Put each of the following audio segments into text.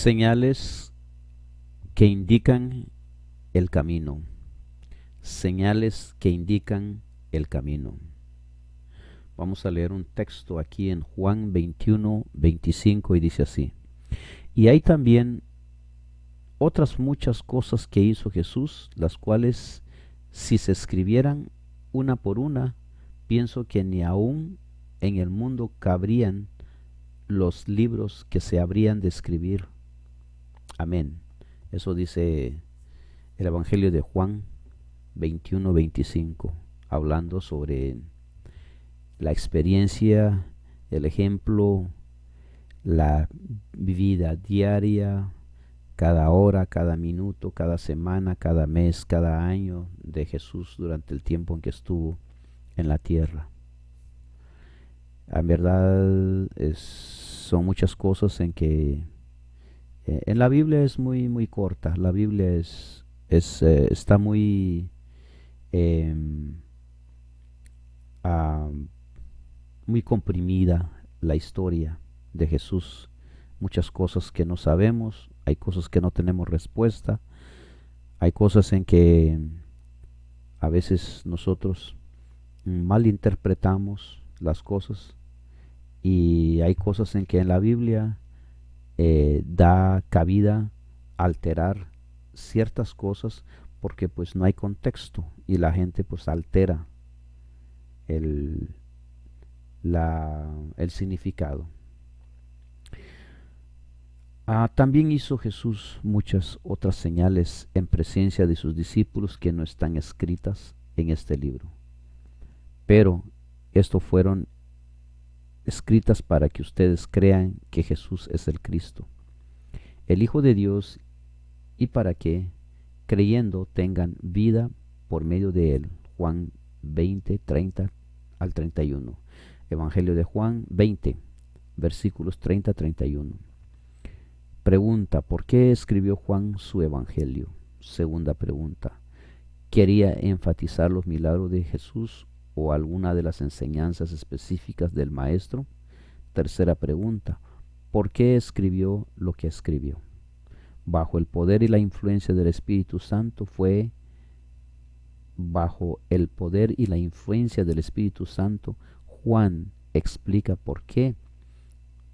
Señales que indican el camino. Señales que indican el camino. Vamos a leer un texto aquí en Juan 21:25 y dice así. Y hay también otras muchas cosas que hizo Jesús, las cuales si se escribieran una por una, pienso que ni aún en el mundo cabrían los libros que se habrían de escribir. Amén. Eso dice el Evangelio de Juan 21:25, hablando sobre la experiencia, el ejemplo, la vida diaria, cada hora, cada minuto, cada semana, cada mes, cada año de Jesús durante el tiempo en que estuvo en la tierra. En verdad son muchas cosas en que en la Biblia es muy corta. La Biblia está em, ah, muy comprimida la historia de Jesús. Muchas cosas que no sabemos, hay cosas que no tenemos respuesta, hay cosas en que a veces nosotros malinterpretamos las cosas, y hay cosas en que en la Biblia da cabida a alterar ciertas cosas porque pues no hay contexto y la gente pues altera el, el significado. También hizo Jesús muchas otras señales en presencia de sus discípulos que no están escritas en este libro, pero estos fueron escritas para que ustedes crean que Jesús es el Cristo, el Hijo de Dios, y para que, creyendo, tengan vida por medio de él. Juan 20:30 al 31. Evangelio de Juan 20, versículos 30-31. Pregunta: ¿por qué escribió Juan su evangelio? Segunda pregunta: ¿quería enfatizar los milagros de Jesús o alguna de las enseñanzas específicas del Maestro? Tercera pregunta: ¿por qué escribió lo que escribió? Bajo el poder y la influencia del Espíritu Santo bajo el poder y la influencia del Espíritu Santo, Juan explica por qué.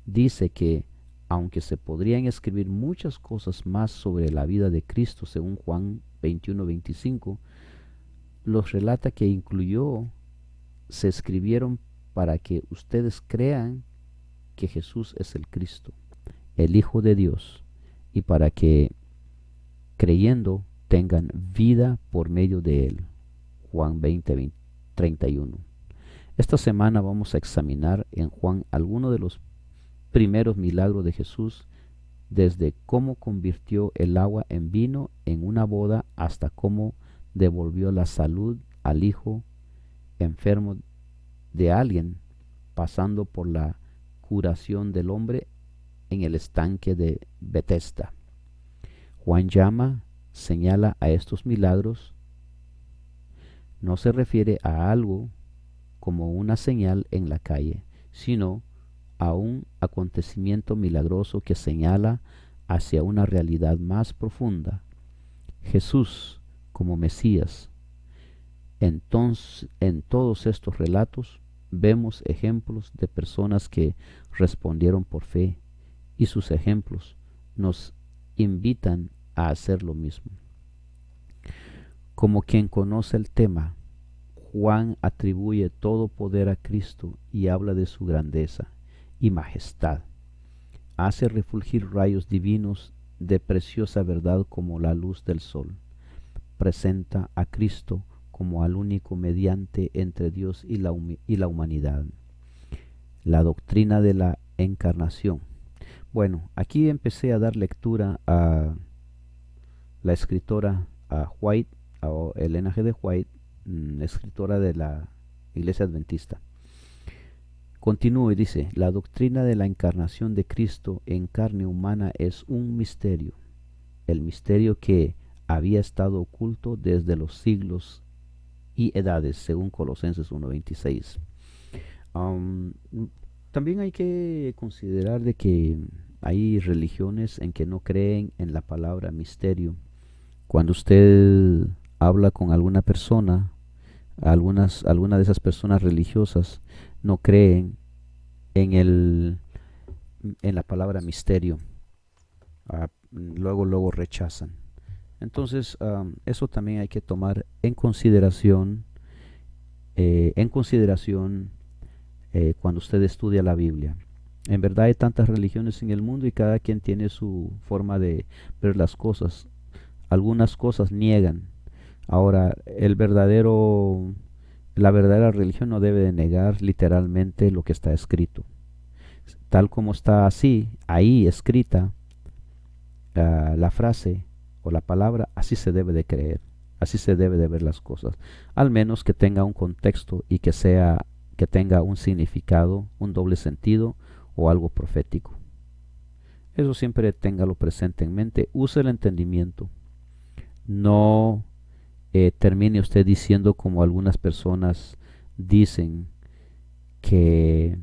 Dice que aunque se podrían escribir muchas cosas más sobre la vida de Cristo, según Juan 21:25, los relata que incluyó se escribieron para que ustedes crean que Jesús es el Cristo, el Hijo de Dios, y para que, creyendo, tengan vida por medio de él. Juan 20:31. Esta semana vamos a examinar en Juan algunos de los primeros milagros de Jesús, desde cómo convirtió el agua en vino en una boda hasta cómo devolvió la salud al hijo enfermo de alguien, pasando por la curación del hombre en el estanque de Betesda. Juan señala a estos milagros. No se refiere a algo como una señal en la calle, sino a un acontecimiento milagroso que señala hacia una realidad más profunda: Jesús como Mesías. Entonces, en todos estos relatos vemos ejemplos de personas que respondieron por fe, y sus ejemplos nos invitan a hacer lo mismo. Como quien conoce el tema, Juan atribuye todo poder a Cristo y habla de su grandeza y majestad. Hace refulgir rayos divinos de preciosa verdad como la luz del sol. Presenta a Cristo como al único mediante entre Dios y la humanidad. La doctrina de la encarnación. Bueno, aquí empecé a dar lectura a la escritora White, a Elena G. de White, escritora de la Iglesia Adventista. Continúa y dice: la doctrina de la encarnación de Cristo en carne humana es un misterio, el misterio que había estado oculto desde los siglos y edades, según Colosenses 1:26. También hay que considerar de que Hay religiones en que no creen en la palabra misterio. Cuando usted habla con alguna persona, alguna de esas personas religiosas no creen en en la palabra misterio. Luego rechazan. Entonces, eso también hay que tomar en consideración, cuando usted estudia la Biblia. En verdad hay tantas religiones en el mundo y cada quien tiene su forma de ver las cosas. Algunas cosas niegan. Ahora, la verdadera religión no debe de negar literalmente lo que está escrito. Tal como está ahí escrita, la frase o la palabra, así se debe de creer, así se debe de ver las cosas, al menos que tenga un contexto y que tenga un significado, un doble sentido o algo profético. Eso siempre téngalo presente en mente, use el entendimiento. No termine usted diciendo como algunas personas dicen que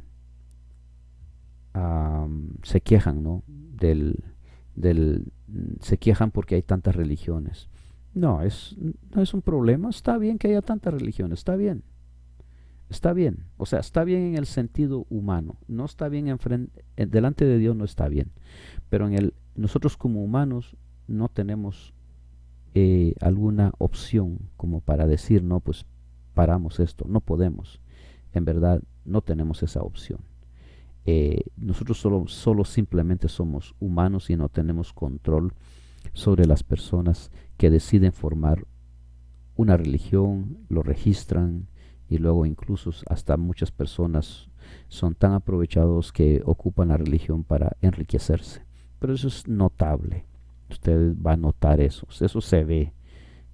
se quejan, ¿no? Se quejan porque hay tantas religiones. No es un problema. Está bien que haya tantas religiones. Está bien. Está bien. O sea, está bien en el sentido humano. No está bien delante de Dios no está bien. Pero nosotros como humanos no tenemos alguna opción como para decir, no, pues paramos esto. No podemos. En verdad, no tenemos esa opción. Nosotros solo simplemente somos humanos y no tenemos control sobre las personas que deciden formar una religión, lo registran y luego incluso hasta muchas personas son tan aprovechados que ocupan la religión para enriquecerse. Pero eso es notable. Usted va a notar eso. Eso se ve.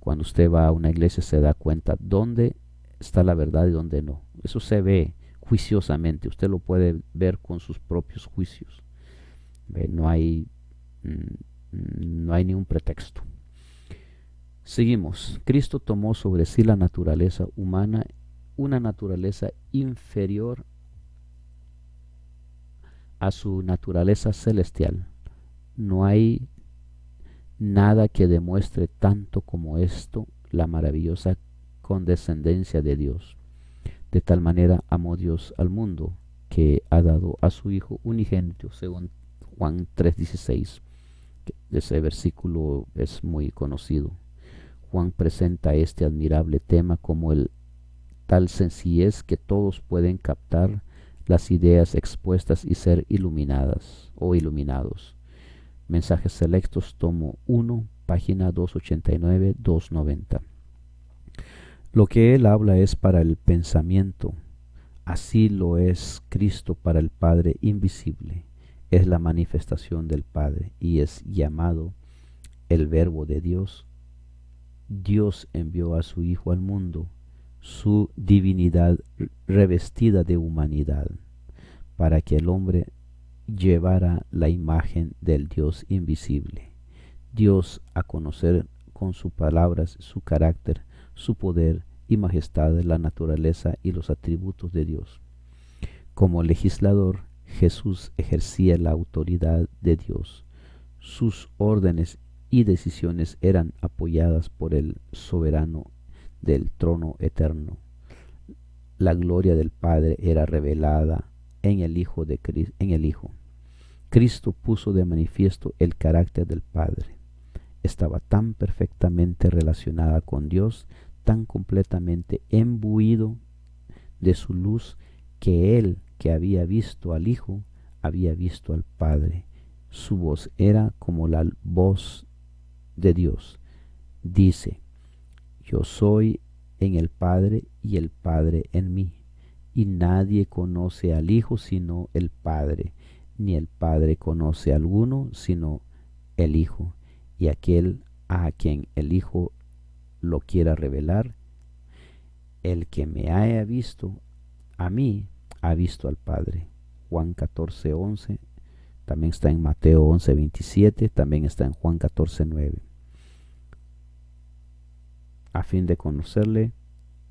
Cuando usted va a una iglesia se da cuenta dónde está la verdad y dónde no. Eso se ve juiciosamente. Usted lo puede ver con sus propios juicios. ¿Ve? No hay ningún pretexto. Seguimos. Cristo tomó sobre sí la naturaleza humana, una naturaleza inferior a su naturaleza celestial. No hay nada que demuestre tanto como esto la maravillosa condescendencia de Dios. De tal manera amó Dios al mundo que ha dado a su Hijo unigénito, según Juan 3:16. Ese versículo es muy conocido. Juan presenta este admirable tema como el tal sencillez que todos pueden captar las ideas expuestas y ser iluminadas o iluminados. Mensajes Selectos, tomo 1, página 289-290. Lo que él habla es para el pensamiento, así lo es Cristo para el Padre invisible. Es la manifestación del Padre y es llamado el Verbo de Dios. Dios envió a su Hijo al mundo, su divinidad revestida de humanidad, para que el hombre llevara la imagen del Dios invisible. Dios a conocer con sus palabras su carácter, su poder y majestad, la naturaleza y los atributos de Dios. Como legislador, Jesús ejercía la autoridad de Dios. Sus órdenes y decisiones eran apoyadas por el soberano del trono eterno. La gloria del Padre era revelada en el Hijo. Cristo puso de manifiesto el carácter del Padre. Estaba tan perfectamente relacionada con Dios, tan completamente imbuido de su luz, que él, que había visto al Hijo, había visto al Padre. Su voz era como la voz de Dios. Dice: yo soy en el Padre y el Padre en mí, y nadie conoce al Hijo sino el Padre, ni el Padre conoce a alguno sino el Hijo, y aquel a quien el Hijo lo quiera revelar. El que me haya visto a mí ha visto al Padre. Juan 14:11, también está en Mateo 11:27, también está en Juan 14:9. A fin de conocerle,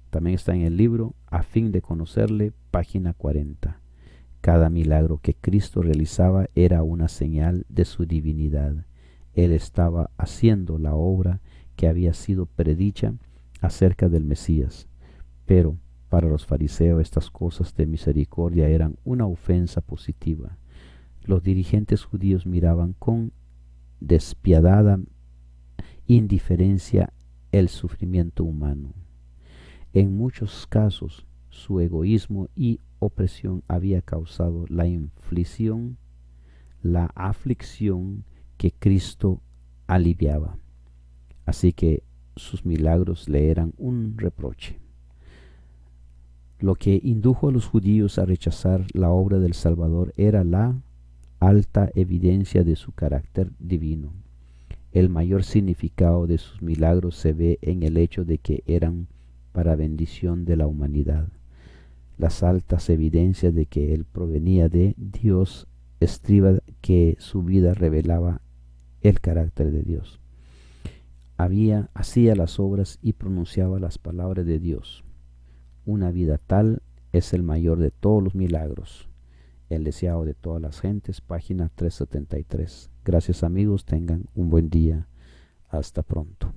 también está en el libro A fin de conocerle, página 40. Cada milagro que Cristo realizaba era una señal de su divinidad. Él estaba haciendo la obra que había sido predicha acerca del Mesías. Pero para los fariseos estas cosas de misericordia eran una ofensa positiva. Los dirigentes judíos miraban con despiadada indiferencia el sufrimiento humano. En muchos casos, su egoísmo y opresión había causado la aflicción que Cristo aliviaba. Así que sus milagros le eran un reproche. Lo que indujo a los judíos a rechazar la obra del Salvador era la alta evidencia de su carácter divino. El mayor significado de sus milagros se ve en el hecho de que eran para bendición de la humanidad. Las altas evidencias de que él provenía de Dios estriba que su vida revelaba el carácter de Dios. Hacía las obras y pronunciaba las palabras de Dios. Una vida tal es el mayor de todos los milagros, el deseado de todas las gentes, página 373. Gracias amigos, tengan un buen día. Hasta pronto.